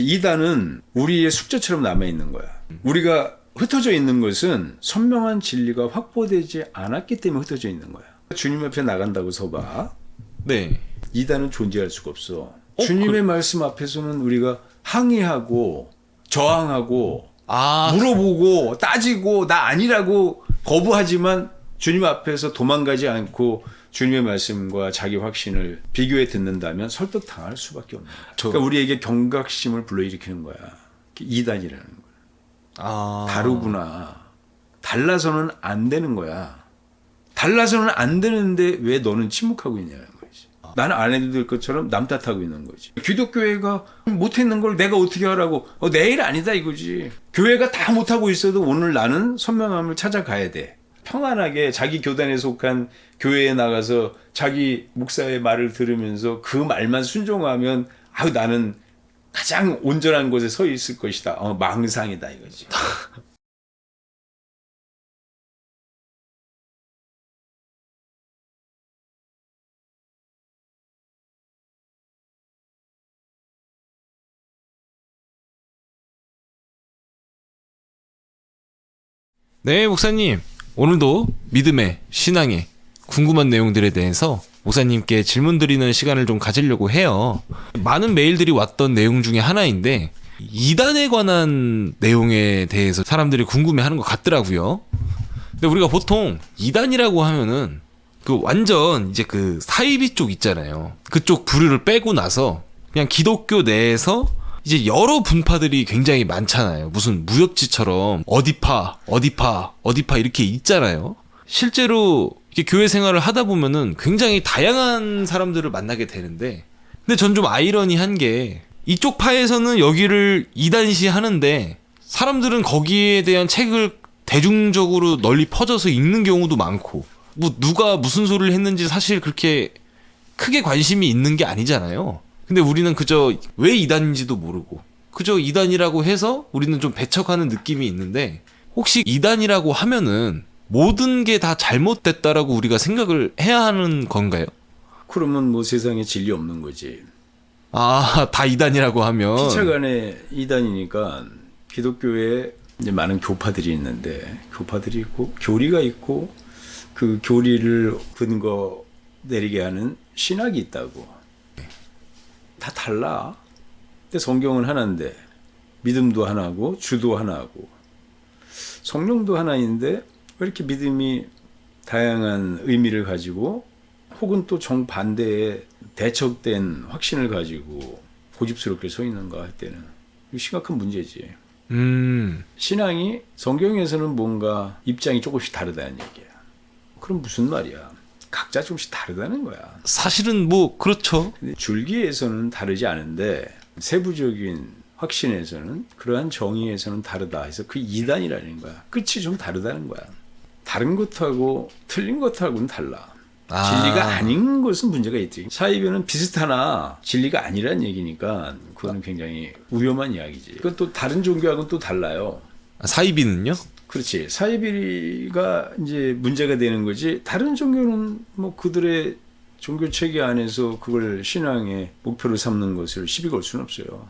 이단은 우리의 숙제처럼 남아있는 거야. 우리가 흩어져 있는 것은 선명한 진리가 확보되지 않았기 때문에 흩어져 있는 거야. 주님 앞에 나간다고 서봐. 네. 이단은 존재할 수가 없어. 주님의 말씀 앞에서는 우리가 항의하고 저항하고 물어보고 따지고 나 아니라고 거부하지만 주님 앞에서 도망가지 않고 주님의 말씀과 자기 확신을 비교해 듣는다면 설득당할 수밖에 없는 거야. 그러니까 우리에게 경각심을 불러일으키는 거야. 이단이라는 거야. 다르구나. 달라서는 안 되는 거야. 달라서는 안 되는데 왜 너는 침묵하고 있냐는 거지. 나는 안 해도 될 것처럼 남 탓하고 있는 거지. 기독교회가 못했는 걸 내가 어떻게 하라고. 내일 아니다 이거지. 교회가 다 못하고 있어도 오늘 나는 선명함을 찾아가야 돼. 평안하게 자기 교단에 속한 교회에 나가서 자기 목사의 말을 들으면서 그 말만 순종하면 나는 가장 온전한 곳에 서 있을 것이다. 망상이다 이거지. 네, 목사님. 오늘도 믿음의, 신앙의 궁금한 내용들에 대해서 목사님께 질문 드리는 시간을 좀 가지려고 해요. 많은 메일들이 왔던 내용 중에 하나인데 이단에 관한 내용에 대해서 사람들이 궁금해하는 것 같더라고요. 근데 우리가 보통 이단이라고 하면은 그 완전 이제 그 사이비 쪽 있잖아요. 그쪽 부류를 빼고 나서 그냥 기독교 내에서 이제 여러 분파들이 굉장히 많잖아요. 무슨 무협지처럼 어디파 이렇게 있잖아요. 실제로 이렇게 교회 생활을 하다 보면은 굉장히 다양한 사람들을 만나게 되는데, 근데 전 좀 아이러니한 게 이쪽 파에서는 여기를 이단시 하는데 사람들은 거기에 대한 책을 대중적으로 널리 퍼져서 읽는 경우도 많고, 뭐 누가 무슨 소리를 했는지 사실 그렇게 크게 관심이 있는 게 아니잖아요. 근데 우리는 그저 왜 이단인지도 모르고 그저 이단이라고 해서 우리는 좀 배척하는 느낌이 있는데, 혹시 이단이라고 하면은 모든 게 다 잘못됐다라고 우리가 생각을 해야 하는 건가요? 그러면 뭐 세상에 진리 없는 거지. 다 이단이라고 하면 피차간에 이단이니까 기독교에 이제 많은 교파들이 있는데, 교파들이 있고 교리가 있고 그 교리를 근거 내리게 하는 신학이 있다고. 다 달라. 근데 성경은 하나인데 믿음도 하나고 주도 하나고 성령도 하나인데 왜 이렇게 믿음이 다양한 의미를 가지고 혹은 또 정반대의 대척된 확신을 가지고 고집스럽게 서 있는가 할 때는 이거 심각한 문제지. 신앙이 성경에서는 뭔가 입장이 조금씩 다르다는 얘기야. 그럼 무슨 말이야? 각자 조금씩 다르다는 거야. 사실은 뭐 그렇죠. 근데 줄기에서는 다르지 않은데 세부적인 확신에서는 그러한 정의에서는 다르다 해서 그 이단이라는 거야. 끝이 좀 다르다는 거야. 다른 것하고 틀린 것하고는 달라. 진리가 아닌 것은 문제가 있지. 사이비는 비슷하나 진리가 아니란 얘기니까 그거는 굉장히 위험한 이야기지. 그건 또 다른 종교하고는 또 달라요. 사이비는요? 그렇지. 사이비가 이제 문제가 되는 거지. 다른 종교는 뭐 그들의 종교 체계 안에서 그걸 신앙의 목표로 삼는 것을 시비 걸 수는 없어요.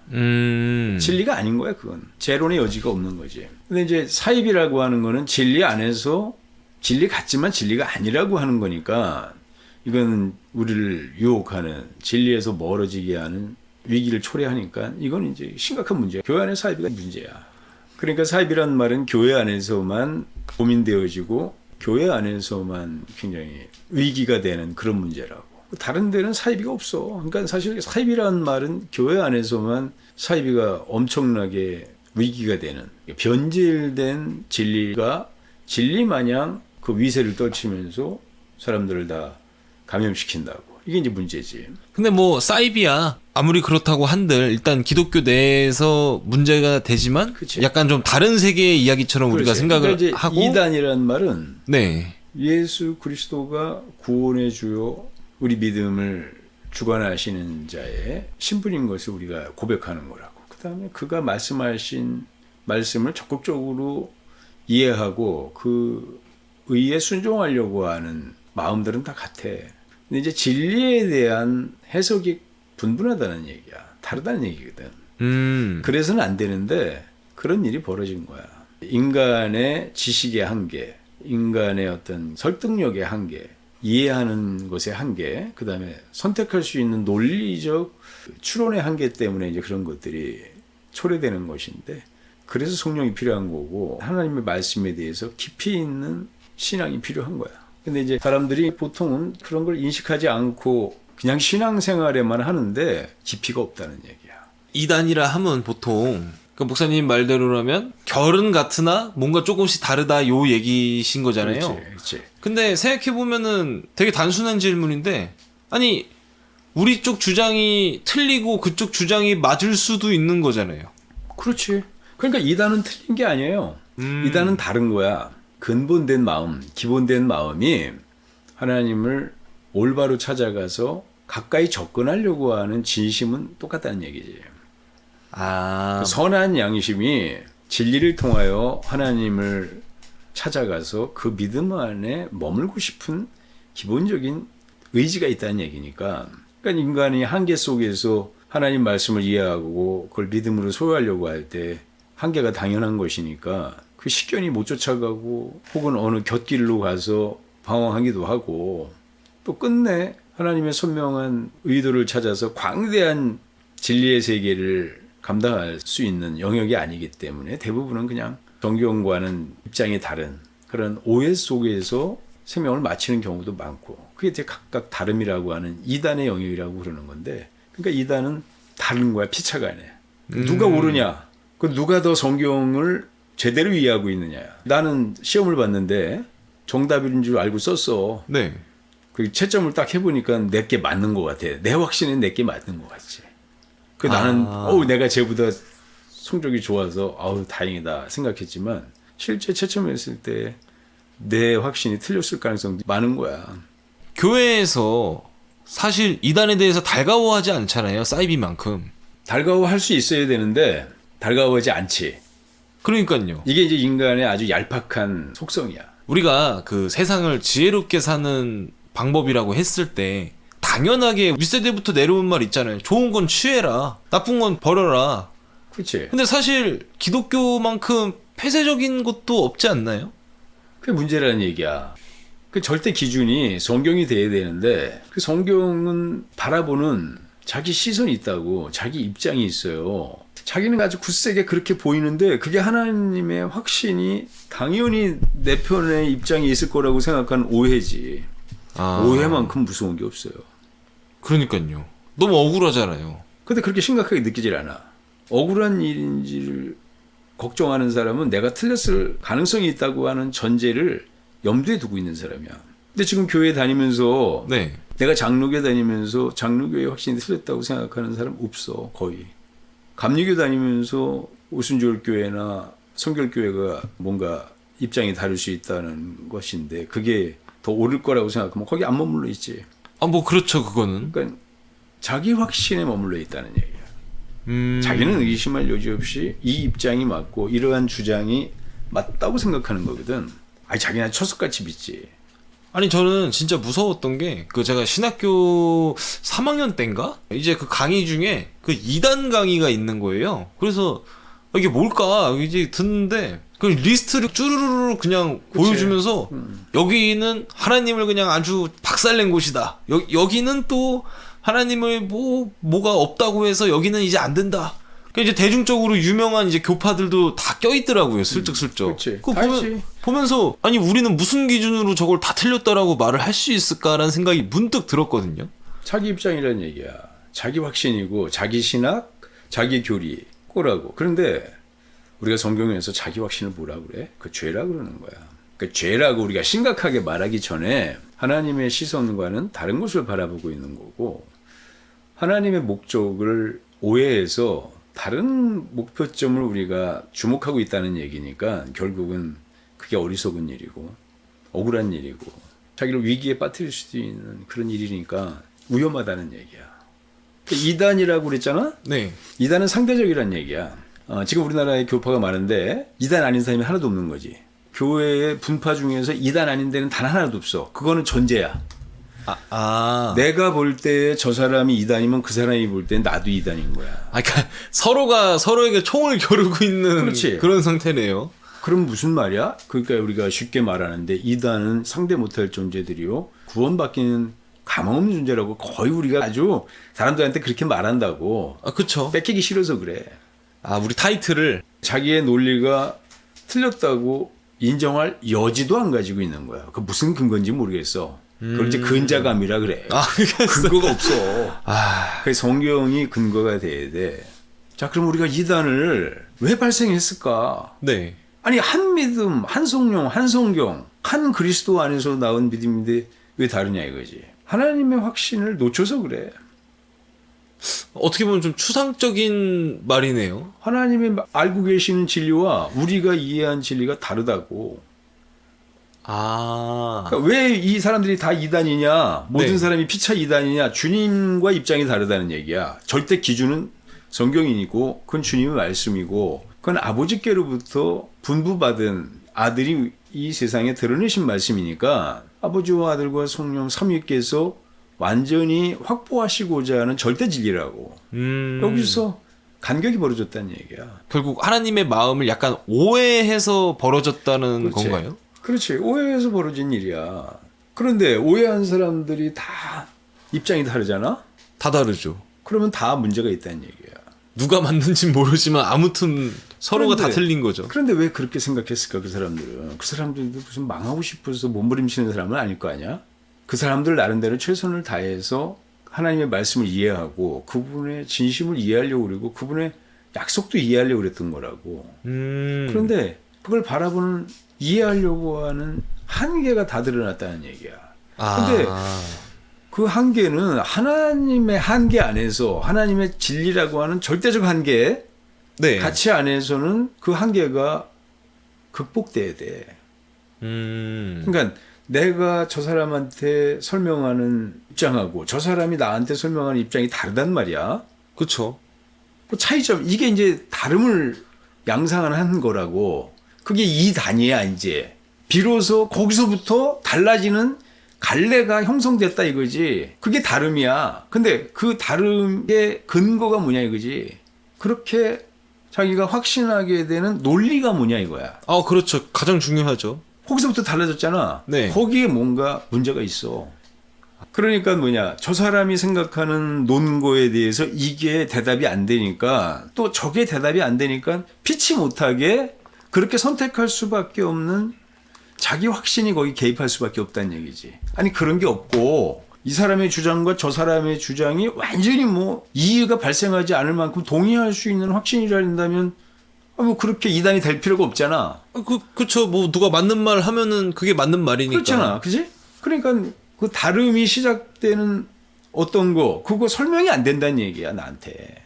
진리가 아닌 거야, 그건. 재론의 여지가 없는 거지. 근데 이제 사이비라고 하는 거는 진리 안에서 진리 같지만 진리가 아니라고 하는 거니까 이건 우리를 유혹하는, 진리에서 멀어지게 하는 위기를 초래하니까 이건 이제 심각한 문제야. 교회 안에 사이비가 문제야. 그러니까 사이비란 말은 교회 안에서만 고민되어지고 교회 안에서만 굉장히 위기가 되는 그런 문제라고. 다른 데는 사이비가 없어. 그러니까 사실 사이비란 말은 교회 안에서만 사이비가 엄청나게 위기가 되는, 변질된 진리가 진리 마냥 그 위세를 떨치면서 사람들을 다 감염시킨다고. 이게 이제 문제지. 근데 뭐 사이비야 아무리 그렇다고 한들 일단 기독교 내에서 문제가 되지만 그치. 약간 좀 다른 세계의 이야기처럼 그렇지. 우리가 생각을 그러니까 하고. 이단이라는 말은 네. 예수 그리스도가 구원의 주요 우리 믿음을 주관하시는 자의 신분인 것을 우리가 고백하는 거라고. 그 다음에 그가 말씀하신 말씀을 적극적으로 이해하고 그 의에 순종하려고 하는 마음들은 다 같아. 근데 이제 진리에 대한 해석이 분분하다는 얘기야. 다르다는 얘기거든. 그래서는 안 되는데 그런 일이 벌어진 거야. 인간의 지식의 한계, 인간의 어떤 설득력의 한계, 이해하는 것의 한계, 그 다음에 선택할 수 있는 논리적 추론의 한계 때문에 이제 그런 것들이 초래되는 것인데, 그래서 성령이 필요한 거고 하나님의 말씀에 대해서 깊이 있는 신앙이 필요한 거야. 근데 이제 사람들이 보통은 그런 걸 인식하지 않고 그냥 신앙생활에만 하는데 깊이가 없다는 얘기야. 이단이라 하면 보통 그 목사님 말대로라면 결은 같으나 뭔가 조금씩 다르다 요 얘기신 거잖아요. 그렇지. 근데 생각해보면은 되게 단순한 질문인데, 아니 우리 쪽 주장이 틀리고 그쪽 주장이 맞을 수도 있는 거잖아요. 그렇지. 그러니까 이단은 틀린 게 아니에요. 이단은 다른 거야. 근본된 마음, 기본된 마음이 하나님을 올바로 찾아가서 가까이 접근하려고 하는 진심은 똑같다는 얘기지. 아, 선한 양심이 진리를 통하여 하나님을 찾아가서 그 믿음 안에 머물고 싶은 기본적인 의지가 있다는 얘기니까, 그러니까 인간이 한계 속에서 하나님 말씀을 이해하고 그걸 믿음으로 소유하려고 할 때 한계가 당연한 것이니까 그 식견이 못 쫓아가고 혹은 어느 곁길로 가서 방황하기도 하고, 또 끝내 하나님의 선명한 의도를 찾아서 광대한 진리의 세계를 감당할 수 있는 영역이 아니기 때문에 대부분은 그냥 성경과는 입장이 다른 그런 오해 속에서 생명을 마치는 경우도 많고, 그게 이제 각각 다름이라고 하는 이단의 영역이라고 그러는 건데, 그러니까 이단은 다른 거야. 피차간에 누가 옳으냐, 그 누가 더 성경을 제대로 이해하고 있느냐. 나는 시험을 봤는데 정답인 줄 알고 썼어. 네. 그 채점을 딱 해보니까 내게 맞는 것 같아. 내 확신은 내게 맞는 것 같지. 그 나는 내가 쟤보다 성적이 좋아서 다행이다 생각했지만, 실제 채점했을 때 내 확신이 틀렸을 가능성도 많은 거야. 교회에서 사실 이단에 대해서 달가워하지 않잖아요. 사이비만큼. 달가워할 수 있어야 되는데 달가워하지 않지. 그러니까요. 이게 이제 인간의 아주 얄팍한 속성이야. 우리가 그 세상을 지혜롭게 사는 방법이라고 했을 때 당연하게 윗세대부터 내려온 말 있잖아요. 좋은 건 취해라, 나쁜 건 버려라. 그렇지. 근데 사실 기독교만큼 폐쇄적인 것도 없지 않나요? 그게 문제라는 얘기야. 그 절대 기준이 성경이 돼야 되는데, 그 성경은 바라보는 자기 시선이 있다고, 자기 입장이 있어요. 자기는 아주 굳세게 그렇게 보이는데 그게 하나님의 확신이 당연히 내 편의 입장이 있을 거라고 생각하는 오해지. 오해만큼 무서운 게 없어요. 그러니까요. 너무 억울하잖아요. 근데 그렇게 심각하게 느끼질 않아. 억울한 일인지를 걱정하는 사람은 내가 틀렸을 가능성이 있다고 하는 전제를 염두에 두고 있는 사람이야. 근데 지금 교회 다니면서 네. 내가 장로교 다니면서 장로교의 확신이 틀렸다고 생각하는 사람 없어. 거의. 감리교 다니면서 오순절교회나 성결교회가 뭔가 입장이 다를 수 있다는 것인데 그게 더 옳을 거라고 생각하면 거기 안 머물러 있지. 뭐 그렇죠. 그거는. 그러니까 자기 확신에 머물러 있다는 얘기야. 자기는 의심할 여지 없이 이 입장이 맞고 이러한 주장이 맞다고 생각하는 거거든. 자기는 철석같이 믿지. 아니 저는 진짜 무서웠던 게 그 제가 신학교 3학년 때인가 이제 그 강의 중에 그 2단 강의가 있는 거예요. 그래서 이게 뭘까 이제 듣는데 그 리스트를 쭈루루루 그냥 그치. 보여주면서 여기는 하나님을 그냥 아주 박살낸 곳이다. 여기는 또 하나님을 뭐가 없다고 해서 여기는 이제 안 된다. 그 이제 대중적으로 유명한 이제 교파들도 다 껴있더라고요. 슬쩍슬쩍. 그거 보면서 아니 우리는 무슨 기준으로 저걸 다 틀렸다라고 말을 할 수 있을까라는 생각이 문득 들었거든요. 자기 입장이라는 얘기야. 자기 확신이고 자기 신학, 자기 교리 꼬라고. 그런데 우리가 성경에서 자기 확신을 뭐라 그래? 그 죄라 그러는 거야. 그 죄라고 우리가 심각하게 말하기 전에 하나님의 시선과는 다른 것을 바라보고 있는 거고, 하나님의 목적을 오해해서 다른 목표점을 우리가 주목하고 있다는 얘기니까 결국은 그게 어리석은 일이고 억울한 일이고 자기를 위기에 빠뜨릴 수도 있는 그런 일이니까 위험하다는 얘기야. 이단이라고 그랬잖아? 네. 이단은 상대적이란 얘기야. 지금 우리나라에 교파가 많은데 이단 아닌 사람이 하나도 없는 거지. 교회의 분파 중에서 이단 아닌 데는 단 하나도 없어. 그거는 전제야. 내가 볼 때 저 사람이 이단이면 그 사람이 볼 때 나도 이단인 거야. 그러니까 서로가 서로에게 총을 겨루고 있는 그렇지. 그런 상태네요. 그럼 무슨 말이야? 그러니까 우리가 쉽게 말하는데 이단은 상대 못할 존재들이요. 구원받기는 가망없는 존재라고 거의 우리가 아주 사람들한테 그렇게 말한다고. 그쵸. 뺏기기 싫어서 그래. 우리 타이틀을. 자기의 논리가 틀렸다고 인정할 여지도 안 가지고 있는 거야. 그 무슨 근거인지 모르겠어. 그걸 이제 근자감이라 그래. 근거가 없어. 그래서 성경이 근거가 돼야 돼. 자, 그럼 우리가 이단을 왜 발생했을까? 네. 아니, 한 믿음, 한 성령, 한 성경, 한 그리스도 안에서 나온 믿음인데 왜 다르냐 이거지. 하나님의 확신을 놓쳐서 그래. 어떻게 보면 좀 추상적인 말이네요. 하나님이 알고 계시는 진리와 우리가 이해한 진리가 다르다고. 그러니까 왜 이 사람들이 다 이단이냐, 모든 네. 사람이 피차 이단이냐, 주님과 입장이 다르다는 얘기야. 절대 기준은 성경이고 그건 주님의 말씀이고 그건 아버지께로부터 분부받은 아들이 이 세상에 드러내신 말씀이니까 아버지와 아들과 성령 삼위께서 완전히 확보하시고자 하는 절대 진리라고. 여기서 간격이 벌어졌다는 얘기야. 결국 하나님의 마음을 약간 오해해서 벌어졌다는 그렇지. 건가요? 그렇지. 오해해서 벌어진 일이야. 그런데 오해한 사람들이 다 입장이 다르잖아? 다 다르죠. 그러면 다 문제가 있다는 얘기야. 누가 맞는지는 모르지만 아무튼 서로가 다 틀린 거죠. 그런데 왜 그렇게 생각했을까, 그 사람들은? 그 사람들도 무슨 망하고 싶어서 몸부림치는 사람은 아닐 거 아니야? 그 사람들 나름대로 최선을 다해서 하나님의 말씀을 이해하고 그분의 진심을 이해하려고 그러고 그분의 약속도 이해하려고 그랬던 거라고. 그런데 그걸 바라보는 이해하려고 하는 한계가 다 드러났다는 얘기야. 근데 그 한계는 하나님의 한계 안에서 하나님의 진리라고 하는 절대적 한계, 네. 가치 안에서는 그 한계가 극복돼야 돼. 그러니까 내가 저 사람한테 설명하는 입장하고 저 사람이 나한테 설명하는 입장이 다르단 말이야. 그렇죠. 그 차이점, 이게 이제 다름을 양상한 거라고. 그게 이 단위야, 이제. 비로소 거기서부터 달라지는 갈래가 형성됐다 이거지. 그게 다름이야. 근데 그 다름의 근거가 뭐냐 이거지. 그렇게 자기가 확신하게 되는 논리가 뭐냐 이거야. 그렇죠. 가장 중요하죠. 거기서부터 달라졌잖아. 네. 거기에 뭔가 문제가 있어. 그러니까 뭐냐, 저 사람이 생각하는 논거에 대해서 이게 대답이 안 되니까 또 저게 대답이 안 되니까 피치 못하게 그렇게 선택할 수밖에 없는 자기 확신이 거기 개입할 수밖에 없다는 얘기지. 아니, 그런 게 없고 이 사람의 주장과 저 사람의 주장이 완전히 뭐 이해가 발생하지 않을 만큼 동의할 수 있는 확신이라는다면 뭐 그렇게 이단이 될 필요가 없잖아. 그쵸. 뭐 누가 맞는 말 하면은 그게 맞는 말이니까. 그렇잖아. 그지? 그러니까 그 다름이 시작되는 어떤 거, 그거 설명이 안 된다는 얘기야, 나한테.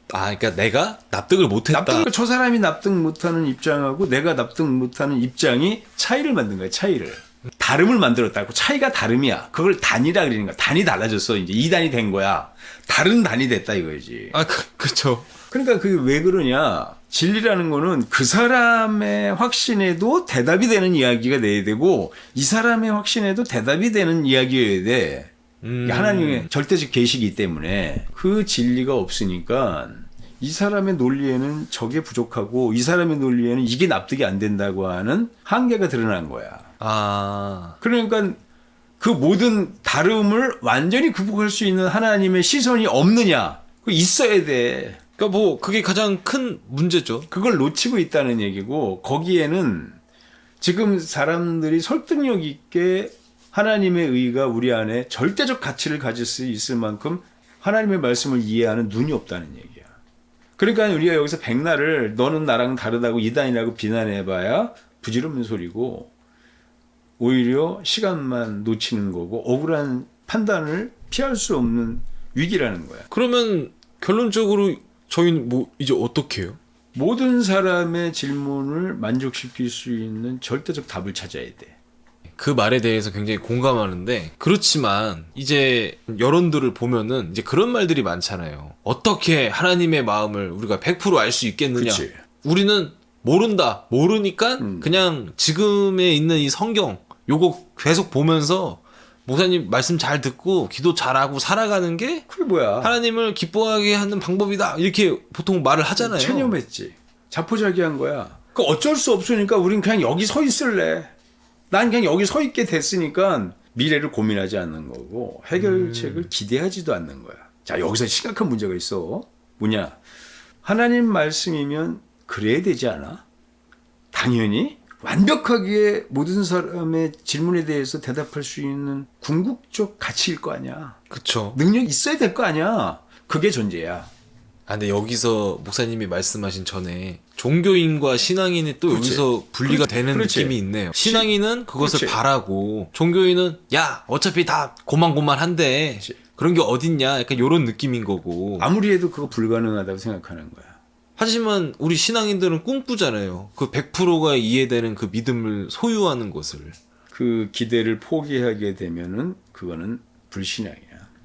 그러니까 내가 납득을 못했다. 저 사람이 납득 못하는 입장하고 내가 납득 못하는 입장이 차이를 만든 거야, 차이를. 다름을 만들었다고. 차이가 다름이야. 그걸 단이라 그러는 거야. 단이 달라졌어. 이제 2단이 된 거야. 다른 단이 됐다 이거지. 그쵸. 그러니까 그게 왜 그러냐. 진리라는 거는 그 사람의 확신에도 대답이 되는 이야기가 돼야 되고 이 사람의 확신에도 대답이 되는 이야기여야 돼. 하나님의 절대적 계시이기 때문에 그 진리가 없으니까 이 사람의 논리에는 저게 부족하고 이 사람의 논리에는 이게 납득이 안 된다고 하는 한계가 드러난 거야. 그러니까 그 모든 다름을 완전히 극복할 수 있는 하나님의 시선이 없느냐? 그 있어야 돼. 그러니까 뭐 그게 가장 큰 문제죠. 그걸 놓치고 있다는 얘기고 거기에는 지금 사람들이 설득력 있게 하나님의 의가 우리 안에 절대적 가치를 가질 수 있을 만큼 하나님의 말씀을 이해하는 눈이 없다는 얘기야. 그러니까 우리가 여기서 백날을 너는 나랑 다르다고 이단이라고 비난해봐야 부질없는 소리고 오히려 시간만 놓치는 거고 억울한 판단을 피할 수 없는 위기라는 거야. 그러면 결론적으로 저희는 뭐 이제 어떻게 해요? 모든 사람의 질문을 만족시킬 수 있는 절대적 답을 찾아야 돼. 그 말에 대해서 굉장히 공감하는데 그렇지만 이제 여론들을 보면은 이제 그런 말들이 많잖아요. 어떻게 하나님의 마음을 우리가 100% 알 수 있겠느냐. 그치. 우리는 모르니까 그냥 지금에 있는 이 성경 요거 계속 보면서 목사님 말씀 잘 듣고 기도 잘하고 살아가는 게 그게 뭐야? 하나님을 기뻐하게 하는 방법이다. 이렇게 보통 말을 하잖아요. 체념했지. 자포자기한 거야. 그 어쩔 수 없으니까 우린 그냥 여기 서 있을래. 난 그냥 여기 서 있게 됐으니까 미래를 고민하지 않는 거고 해결책을 기대하지도 않는 거야. 자, 여기서 심각한 문제가 있어. 뭐냐? 하나님 말씀이면 그래야 되지 않아? 당연히 완벽하게 모든 사람의 질문에 대해서 대답할 수 있는 궁극적 가치일 거 아니야. 그쵸. 능력이 있어야 될 거 아니야. 그게 전제야. 아, 근데 여기서 목사님이 말씀하신 전에 종교인과 신앙인이 또 그렇지. 여기서 분리가 그렇지. 되는 그렇지. 느낌이 있네요. 신앙인은 그것을 그렇지. 바라고 종교인은 야 어차피 다 고만고만한데 그렇지. 그런 게 어딨냐 약간 이런 느낌인 거고. 아무리 해도 그거 불가능하다고 생각하는 거야. 하지만 우리 신앙인들은 꿈꾸잖아요. 그 100%가 이해되는 그 믿음을 소유하는 것을. 그 기대를 포기하게 되면은 그거는 불신앙이야.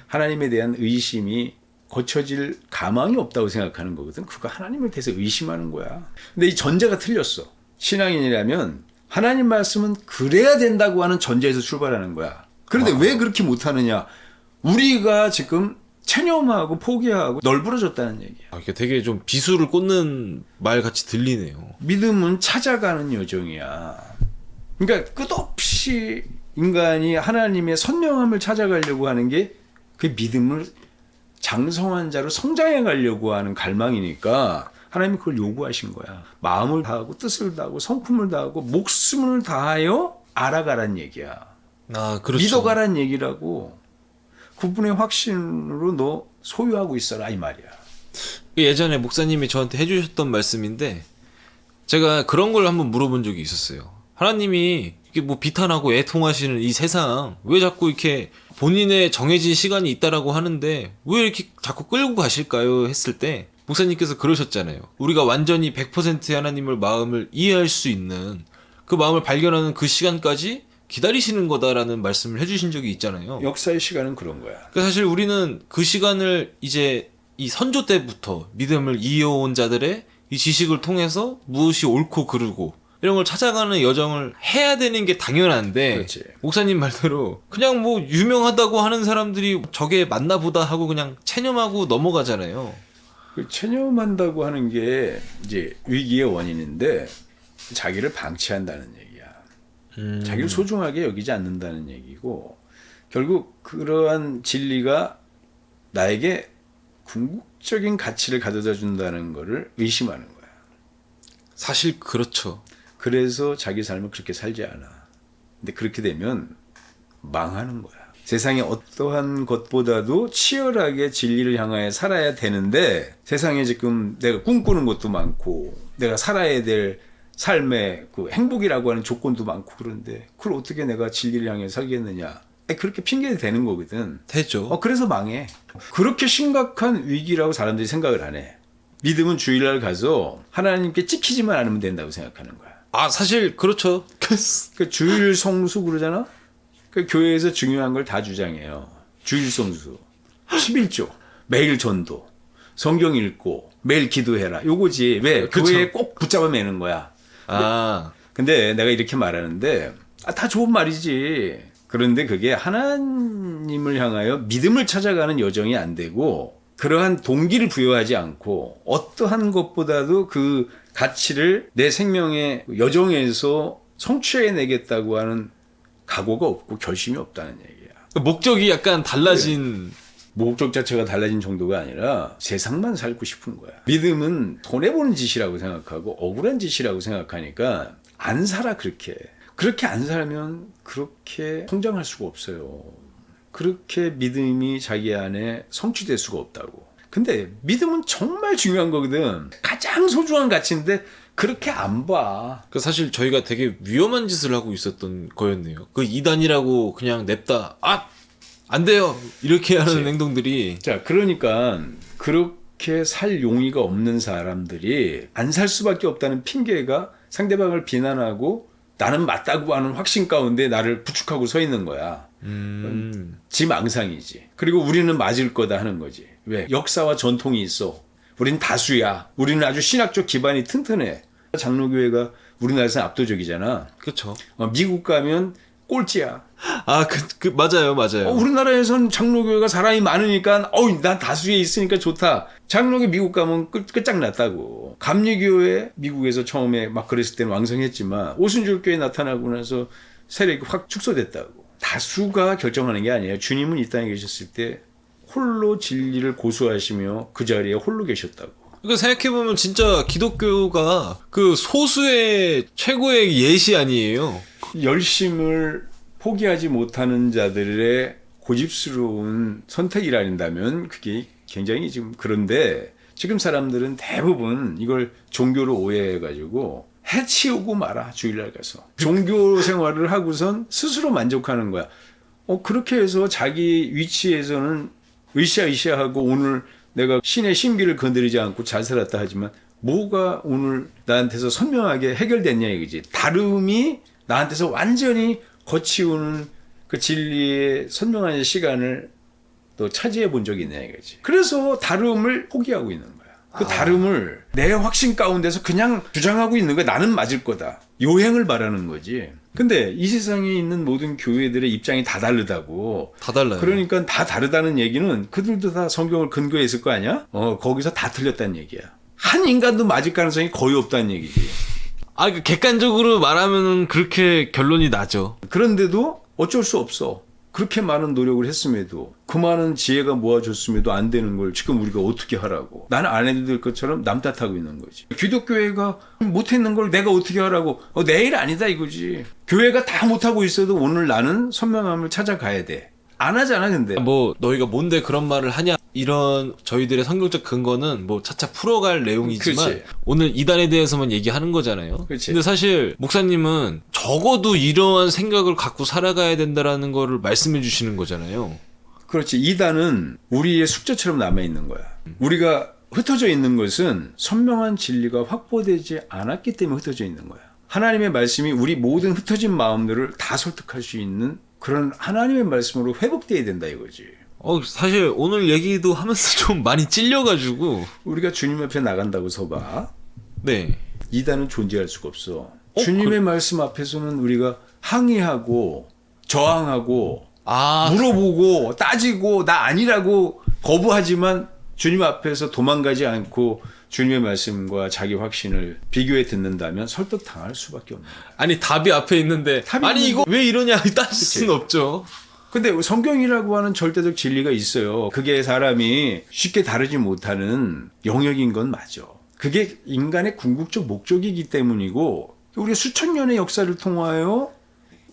하나님에 대한 의심이 고쳐질 가망이 없다고 생각하는 거거든. 그거 하나님을 대해서 의심하는 거야. 근데 이 전제가 틀렸어. 신앙인이라면 하나님 말씀은 그래야 된다고 하는 전제에서 출발하는 거야. 그런데 왜 그렇게 못하느냐? 우리가 지금 체념하고 포기하고 널브러졌다는 얘기야. 아, 이게 되게 좀 비수를 꽂는 말 같이 들리네요. 믿음은 찾아가는 여정이야. 그러니까 끝없이 인간이 하나님의 선명함을 찾아가려고 하는 게 그 믿음을 장성한 자로 성장해 가려고 하는 갈망이니까 하나님이 그걸 요구하신 거야. 마음을 다하고 뜻을 다하고 성품을 다하고 목숨을 다하여 알아가란 얘기야. 아, 그렇죠. 믿어가란 얘기라고. 그분의 확신으로 너 소유하고 있어라 이 말이야. 예전에 목사님이 저한테 해주셨던 말씀인데 제가 그런 걸 한번 물어본 적이 있었어요. 하나님이 이게 뭐 비탄하고 애통하시는 이 세상 왜 자꾸 이렇게 본인의 정해진 시간이 있다라고 하는데 왜 이렇게 자꾸 끌고 가실까요? 했을 때 목사님께서 그러셨잖아요. 우리가 완전히 100%의 하나님을 마음을 이해할 수 있는 그 마음을 발견하는 그 시간까지 기다리시는 거다라는 말씀을 해주신 적이 있잖아요. 역사의 시간은 그런 거야. 그러니까 사실 우리는 그 시간을 이제 이 선조 때부터 믿음을 이어온 자들의 이 지식을 통해서 무엇이 옳고 그르고 이런 걸 찾아가는 여정을 해야 되는 게 당연한데 그렇지. 목사님 말대로 그냥 뭐 유명하다고 하는 사람들이 저게 맞나 보다 하고 그냥 체념하고 넘어가잖아요. 그 체념한다고 하는 게 이제 위기의 원인인데 자기를 방치한다는 얘기야. 자기를 소중하게 여기지 않는다는 얘기고 결국 그러한 진리가 나에게 궁극적인 가치를 가져다 준다는 거를 의심하는 거야. 사실 그렇죠. 그래서 자기 삶을 그렇게 살지 않아. 근데 그렇게 되면 망하는 거야. 세상에 어떠한 것보다도 치열하게 진리를 향하여 살아야 되는데 세상에 지금 내가 꿈꾸는 것도 많고 내가 살아야 될 삶의 그 행복이라고 하는 조건도 많고 그런데 그걸 어떻게 내가 진리를 향해 살겠느냐. 그렇게 핑계가 되는 거거든. 되죠. 그래서 망해. 그렇게 심각한 위기라고 사람들이 생각을 안 해. 믿음은 주일날 가서 하나님께 찍히지만 않으면 된다고 생각하는 거야. 아 사실 그렇죠. 그 주일 성수 그러잖아. 그 교회에서 중요한 걸 다 주장해요. 주일 성수, 11조, 매일 전도, 성경 읽고 매일 기도해라. 요거지. 왜 그쵸. 교회에 꼭 붙잡아 매는 거야. 아 근데 내가 이렇게 말하는데 다 좋은 말이지. 그런데 그게 하나님을 향하여 믿음을 찾아가는 여정이 안 되고 그러한 동기를 부여하지 않고 어떠한 것보다도 그 가치를 내 생명의 여정에서 성취해내겠다고 하는 각오가 없고 결심이 없다는 얘기야. 목적이 약간 달라진. 목적 자체가 달라진 정도가 아니라 세상만 살고 싶은 거야. 믿음은 손해보는 짓이라고 생각하고 억울한 짓이라고 생각하니까 안 살아 그렇게. 그렇게 안 살면 그렇게 성장할 수가 없어요. 그렇게 믿음이 자기 안에 성취될 수가 없다고. 근데 믿음은 정말 중요한 거거든. 가장 소중한 가치인데 그렇게 안 봐. 그 사실 저희가 되게 위험한 짓을 하고 있었던 거였네요. 그 이단이라고 그냥 냅다 안 돼요 이렇게 하는 그치. 행동들이. 자, 그러니까 그렇게 살 용의가 없는 사람들이 안 살 수밖에 없다는 핑계가 상대방을 비난하고 나는 맞다고 하는 확신 가운데 나를 부축하고 서 있는 거야. 지 망상이지. 그리고 우리는 맞을 거다 하는 거지. 왜? 역사와 전통이 있어. 우린 다수야. 우리는 아주 신학적 기반이 튼튼해. 장로교회가 우리나라에서 압도적이잖아. 그렇죠. 미국 가면 꼴찌야. 아, 맞아요, 맞아요. 우리나라에선 장로교회가 사람이 많으니까 난 다수에 있으니까 좋다. 장로교 미국 가면 끝장났다고. 감리교회 미국에서 처음에 막 그랬을 때는 왕성했지만 오순절교회 나타나고 나서 세력이 확 축소됐다고. 다수가 결정하는 게 아니에요. 주님은 이 땅에 계셨을 때 홀로 진리를 고수하시며 그 자리에 홀로 계셨다고. 그러니까 생각해보면 진짜 기독교가 그 소수의 최고의 예시 아니에요. 열심을 포기하지 못하는 자들의 고집스러운 선택이라는다면 그게 굉장히 지금 그런데 지금 사람들은 대부분 이걸 종교로 오해해가지고 해치우고 말아 주일날 가서 종교 생활을 하고선 스스로 만족하는 거야. 그렇게 해서 자기 위치에서는 으쌰으쌰하고 오늘 내가 신의 신비를 건드리지 않고 잘 살았다 하지만 뭐가 오늘 나한테서 선명하게 해결됐냐 이거지. 다름이 나한테서 완전히 거치우는 그 진리의 선명한 시간을 또 차지해 본 적이 있냐 이거지. 그래서 다름을 포기하고 있는 거야. 그 다름을 내 확신 가운데서 그냥 주장하고 있는 거야. 나는 맞을 거다. 요행을 바라는 거지. 근데 이 세상에 있는 모든 교회들의 입장이 다 다르다고. 다 달라요. 그러니까 다 다르다는 얘기는 그들도 다 성경을 근거했을 거 아니야? 거기서 다 틀렸다는 얘기야. 한 인간도 맞을 가능성이 거의 없다는 얘기지. 객관적으로 말하면 그렇게 결론이 나죠. 그런데도 어쩔 수 없어. 그렇게 많은 노력을 했음에도 그 많은 지혜가 모아졌음에도 안 되는 걸 지금 우리가 어떻게 하라고. 나는 안 해도 될 것처럼 남 탓하고 있는 거지. 기독교회가 못했는 걸 내가 어떻게 하라고. 내일 아니다 이거지. 교회가 다 못하고 있어도 오늘 나는 선명함을 찾아가야 돼. 안 하잖아 근데. 너희가 뭔데 그런 말을 하냐 이런 저희들의 성경적 근거는 차차 풀어갈 내용이지만 그렇지. 오늘 이단에 대해서만 얘기하는 거잖아요. 그렇지. 근데 사실 목사님은 적어도 이러한 생각을 갖고 살아가야 된다라는 거를 말씀해 주시는 거잖아요. 그렇지. 이단은 우리의 숙제처럼 남아있는 거야. 우리가 흩어져 있는 것은 선명한 진리가 확보되지 않았기 때문에 흩어져 있는 거야. 하나님의 말씀이 우리 모든 흩어진 마음들을 다 설득할 수 있는 그런 하나님의 말씀으로 회복돼야 된다 이거지. 사실 오늘 얘기도 하면서 좀 많이 찔려가지고 우리가 주님 앞에 나간다고 서봐. 네. 이단은 존재할 수가 없어. 주님의 말씀 앞에서는 우리가 항의하고 저항하고 물어보고 따지고 나 아니라고 거부하지만 주님 앞에서 도망가지 않고 주님의 말씀과 자기 확신을 비교해 듣는다면 설득당할 수밖에 없는 거야. 아니 답이 앞에 있는데 이거 왜 이러냐 따질 수는 없죠. 근데 성경이라고 하는 절대적 진리가 있어요. 그게 사람이 쉽게 다루지 못하는 영역인 건 맞아. 그게 인간의 궁극적 목적이기 때문이고 우리가 수천 년의 역사를 통하여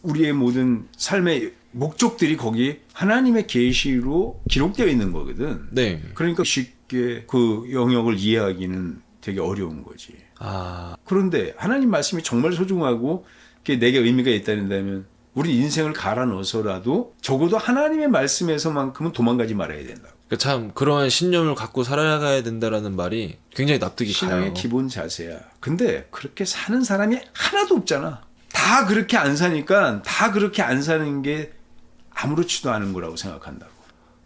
우리의 모든 삶의 목적들이 거기 하나님의 계시로 기록되어 있는 거거든. 네. 그러니까 쉽게 그 영역을 이해하기는 되게 어려운 거지. 그런데 하나님 말씀이 정말 소중하고 그게 내게 의미가 있다면 우리 인생을 갈아 넣어서라도 적어도 하나님의 말씀에서만큼은 도망가지 말아야 된다. 참 그러한 신념을 갖고 살아가야 된다라는 말이 굉장히 납득이 가요. 신앙의 기본 자세야. 근데 그렇게 사는 사람이 하나도 없잖아. 다 그렇게 안 사니까 다 그렇게 안 사는 게 아무렇지도 않은 거라고 생각한다고.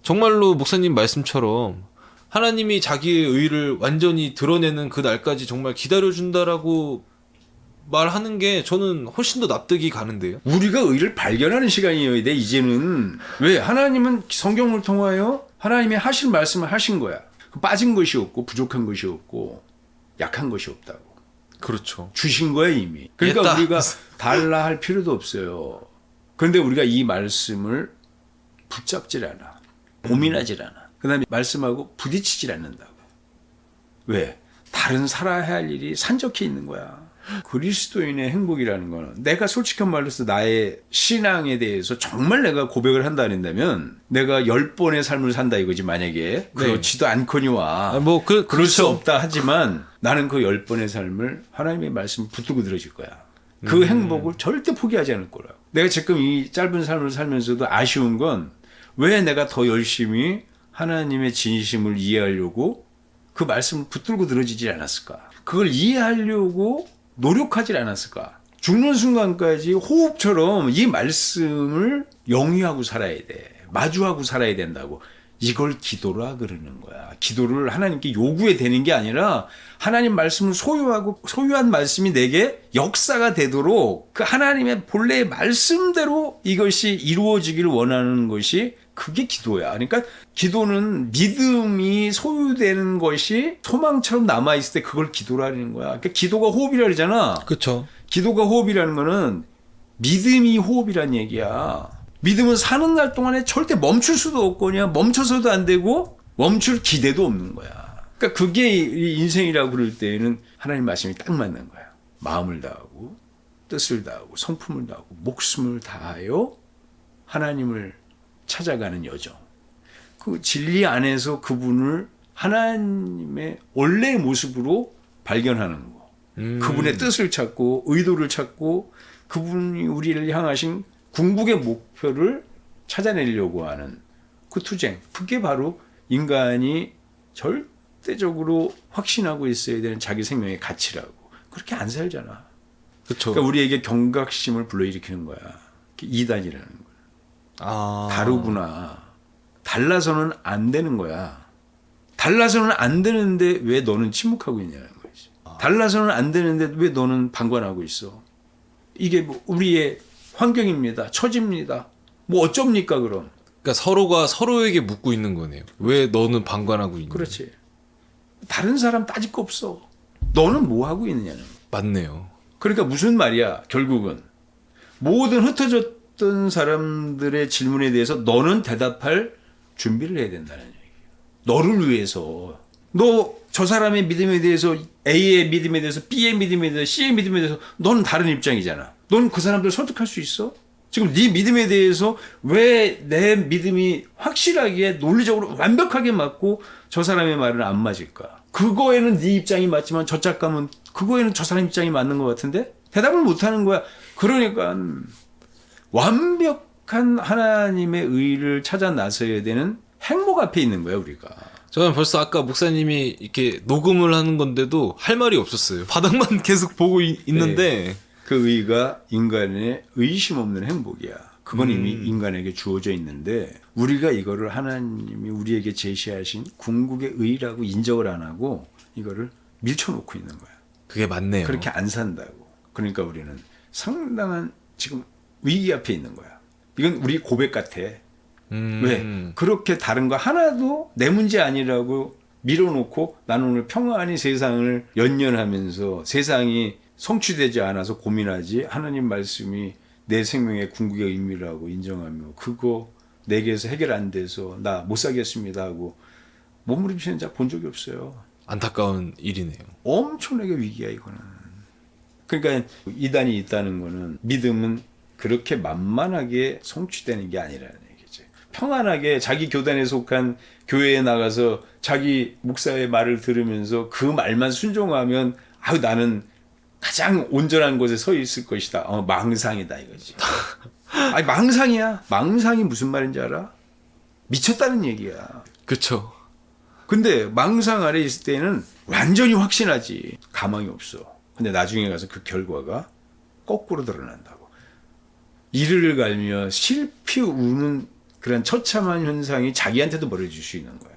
정말로 목사님 말씀처럼 하나님이 자기의 의를 완전히 드러내는 그 날까지 정말 기다려준다라고 말하는 게 저는 훨씬 더 납득이 가는데요. 우리가 의를 발견하는 시간이어야 돼 이제는. 왜? 하나님은 성경을 통하여 하나님이 하신 말씀을 하신 거야. 빠진 것이 없고 부족한 것이 없고 약한 것이 없다고. 그렇죠. 주신 거야 이미. 그러니까 됐다. 우리가 달라 할 필요도 없어요. 그런데 우리가 이 말씀을 붙잡질 않아. 고민하질 않아. 그 다음에 말씀하고 부딪히질 않는다고. 왜? 다른 살아야 할 일이 산적해 있는 거야. 그리스도인의 행복이라는 거는 내가 솔직한 말로서 나의 신앙에 대해서 정말 내가 고백을 한다면 내가 10번의 삶을 산다 이거지 만약에. 그렇지도 않거니와 그럴 수 없다 하지만 나는 그 10번의 삶을 하나님의 말씀 붙들고 들어질 거야. 그 행복을 절대 포기하지 않을 거라고. 내가 지금 이 짧은 삶을 살면서도 아쉬운 건 왜 내가 더 열심히 하나님의 진심을 이해하려고 그 말씀을 붙들고 들어지지 않았을까? 그걸 이해하려고 노력하지 않았을까? 죽는 순간까지 호흡처럼 이 말씀을 영위하고 살아야 돼. 마주하고 살아야 된다고. 이걸 기도라 그러는 거야. 기도를 하나님께 요구해 되는 게 아니라 하나님 말씀을 소유하고 소유한 말씀이 내게 역사가 되도록 그 하나님의 본래의 말씀대로 이것이 이루어지기를 원하는 것이 그게 기도야. 그러니까 기도는 믿음이 소유되는 것이 소망처럼 남아있을 때 그걸 기도라는 거야. 그러니까 기도가 호흡이라 그러잖아. 그렇죠. 기도가 호흡이라는 거는 믿음이 호흡이란 얘기야. 믿음은 사는 날 동안에 절대 멈출 수도 없고 그냥 멈춰서도 안 되고 멈출 기대도 없는 거야. 그러니까 그게 인생이라고 그럴 때에는 하나님 말씀이 딱 맞는 거야. 마음을 다하고 뜻을 다하고 성품을 다하고 목숨을 다하여 하나님을 찾아가는 여정. 그 진리 안에서 그분을 하나님의 원래의 모습으로 발견하는 거. 그분의 뜻을 찾고 의도를 찾고 그분이 우리를 향하신 궁극의 목표를 찾아내려고 하는 그 투쟁. 그게 바로 인간이 절대적으로 확신하고 있어야 되는 자기 생명의 가치라고. 그렇게 안 살잖아. 그렇죠. 그러니까 우리에게 경각심을 불러일으키는 거야. 이단이라는 거야. 아. 다르구나. 달라서는 안 되는 거야. 달라서는 안 되는데 왜 너는 침묵하고 있냐는 거지. 달라서는 안 되는데 왜 너는 방관하고 있어. 이게 뭐 우리의 환경입니다. 처지입니다. 뭐 어쩝니까 그럼. 그러니까 서로가 서로에게 묻고 있는 거네요. 왜 너는 방관하고 있냐. 그렇지. 다른 사람 따질 거 없어. 너는 뭐 하고 있느냐는 거야. 맞네요. 그러니까 무슨 말이야 결국은. 모든 흩어졌던 사람들의 질문에 대해서 너는 대답할 준비를 해야 된다는 얘기예요. 너를 위해서. 너 저 사람의 믿음에 대해서 A의 믿음에 대해서 B의 믿음에 대해서 C의 믿음에 대해서 너는 다른 입장이잖아. 넌 그 사람들을 설득할 수 있어? 지금 네 믿음에 대해서 왜 내 믿음이 확실하게 논리적으로 완벽하게 맞고 저 사람의 말은 안 맞을까? 그거에는 네 입장이 맞지만 저 작가는 그거에는 저 사람 입장이 맞는 것 같은데 대답을 못하는 거야. 그러니까 완벽한 하나님의 의를 찾아 나서야 되는 행복 앞에 있는 거야 우리가. 저는 벌써 아까 목사님이 이렇게 녹음을 하는 건데도 할 말이 없었어요. 바닥만 계속 보고 있는데 네. 그 의가 인간의 의심 없는 행복이야. 그건 이미 인간에게 주어져 있는데 우리가 이거를 하나님이 우리에게 제시하신 궁극의 의라고 인정을 안 하고 이거를 밀쳐놓고 있는 거야. 그게 맞네요. 그렇게 안 산다고. 그러니까 우리는 상당한 지금 위기 앞에 있는 거야. 이건 우리 고백 같아. 왜? 그렇게 다른 거 하나도 내 문제 아니라고 밀어놓고 나는 오늘 평안히 세상을 연연하면서 세상이 성취되지 않아서 고민하지 하나님 말씀이 내 생명의 궁극의 의미라고 인정하며 그거 내게서 해결 안 돼서 나 못 살겠습니다 하고 몸부림치는 자 본 적이 없어요. 안타까운 일이네요. 엄청나게 위기야 이거는. 그러니까 이단이 있다는 거는 믿음은 그렇게 만만하게 성취되는 게 아니라는 얘기지. 평안하게 자기 교단에 속한 교회에 나가서 자기 목사의 말을 들으면서 그 말만 순종하면 아유 나는 가장 온전한 곳에 서 있을 것이다. 망상이다 이거지. 아니 망상이야. 망상이 무슨 말인지 알아? 미쳤다는 얘기야. 그렇죠. 근데 망상 아래 있을 때는 완전히 확신하지. 가망이 없어. 근데 나중에 가서 그 결과가 거꾸로 드러난다고. 이를 갈며 실피 우는 그런 처참한 현상이 자기한테도 벌어질 수 있는 거야.